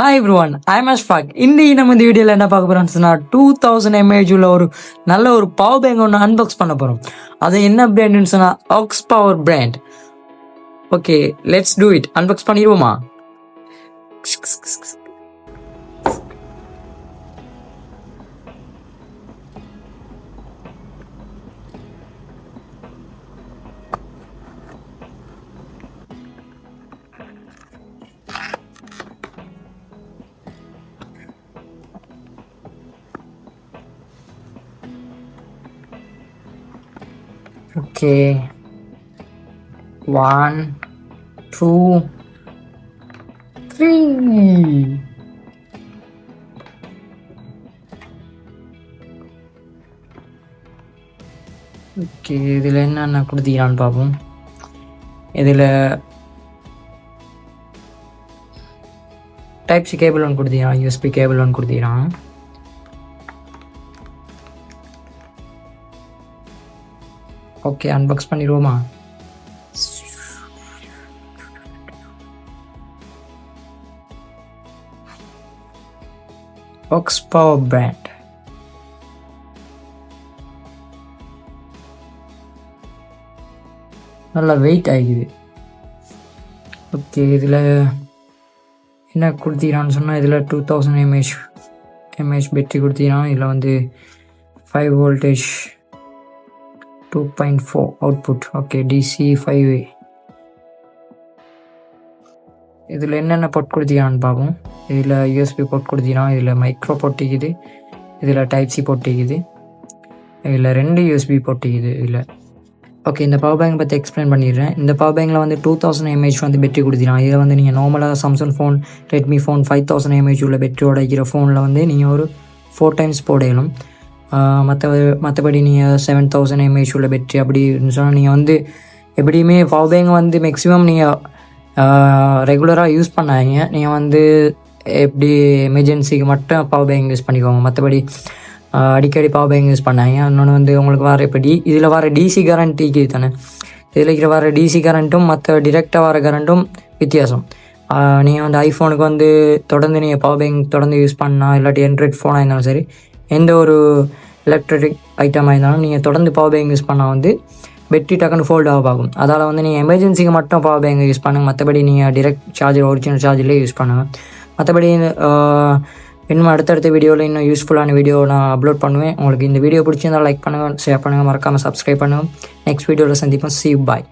Hi everyone, I'm Ashfaq. இன்னைக்கு நம்ம இந்த வீடியோவில் என்ன பார்க்க போகிறோம்னா 2000 mAh உள்ள ஒரு நல்ல ஒரு பவர் பேங்க் ஒன்று அன்பாக்ஸ் பண்ண போகிறோம். அது என்ன பிராண்டுன்னு சொன்னால் Ox Power brand. Okay, let's do it. Unbox பண்ணிடுவோமா? Okay, 1, 2, 3. ஓகே, இதில் என்னென்ன கொடுத்தீங்களான்னு பார்ப்போம். இதில் டைப் சி கேபிள் ஒன்று கொடுத்தீங்கன்னா, யூஎஸ்பி கேபிள் ஒன்று கொடுத்தீங்கன்னா, ஓகே அன்பாக்ஸ் பண்ணிடுவோமா? Ox Power brand. நல்லா வெயிட் ஆகிக்குது. ஓகே, இதில் என்ன கொடுத்தீங்கன்னு சொன்னால், இதில் 2000 mAh பேட்டரி கொடுத்தீங்கன்னா, இதில் வந்து 5 voltage 2.4 output. Okay, DC 5A. இதில் என்னென்ன போர்ட் கொடுத்தீங்கன்னு பார்ப்போம். இதில் யூஎஸ்பி போர்ட் கொடுத்தீங்கன்னா, இதில் மைக்ரோ போட்டிக்குது, இதில் டைப் சி போட்டிக்குது, இதில் 2 யூஎஸ்பி போட்டிக்குது இதில். ஓகே, இந்த பவர் பேங்க் பற்றி எக்ஸ்பிளைன் பண்ணிடுறேன். இந்த பவர் பேங்கில் வந்து 2000 mAh வந்து பேட்டரி கொடுத்தீங்கன்னா, இதில் வந்து நீங்கள் நார்மலாக Samsung phone, Redmi phone 5000 mAh உள்ள பேட்டரியோட இருக்கிற ஃபோனில் வந்து நீங்கள் ஒரு 4 times போடலாம். மற்றபடி நீங்கள் 7000 mAh உள்ள பேட்டரி அப்படின்னு சொன்னால், நீங்கள் வந்து எப்படியுமே பவர் பேங்க் வந்து மேக்ஸிமம் நீங்கள் ரெகுலராக யூஸ் பண்ணாதீங்க. நீங்கள் வந்து எப்படி எமர்ஜென்சிக்கு மட்டும் பவர் பேங்க் யூஸ் பண்ணிக்கோங்க. மற்றபடி அடிக்கடி பவர் பேங்க் யூஸ் பண்ணாங்க. இன்னொன்று வந்து உங்களுக்கு வர இப்போ இதில் வர டிசி கரண்ட்டிக்கு தானே, இதில் இருக்கிற வர டிசி கரண்ட்டும் மற்ற டிரெக்டாக வர கரண்ட்டும் வித்தியாசம். நீங்கள் வந்து ஐஃபோனுக்கு வந்து தொடர்ந்து நீங்கள் பவர் பேங்க் தொடர்ந்து யூஸ் பண்ணால், இல்லாட்டி ஆண்ட்ராய்ட் ஃபோனாக இருந்தாலும் சரி, எந்த ஒரு எலக்ட்ரிக் ஐட்டமாக இருந்தாலும் நீங்கள் தொடர்ந்து பவர் பேங்க் யூஸ் பண்ணால் வந்து பேட்டரி டக்குன்னு ஃபோல்ட் ஆகும். அதால் வந்து நீங்கள் எமர்ஜென்சிக்கு மட்டும் பவர் பேங்க் யூஸ் பண்ணுங்கள். மற்றபடி நீங்கள் டிரெக்ட் சார்ஜர், ஒரிஜினல் சார்ஜர்லேயே யூஸ் பண்ணுங்கள். மற்றபடி இன்னும் அடுத்தடுத்த வீடியோவில் இன்னும் யூஸ்ஃபுல்லான வீடியோ நான் அப்லோட் பண்ணுவேன். உங்களுக்கு இந்த வீடியோ பிடிச்சிருந்தால் லைக் பண்ணுங்கள், ஷேர் பண்ணுங்கள், மறக்காமல் சப்ஸ்கிரைப் பண்ணுங்கள். நெக்ஸ்ட் வீடியோவில் சந்திப்போம். See you, bye.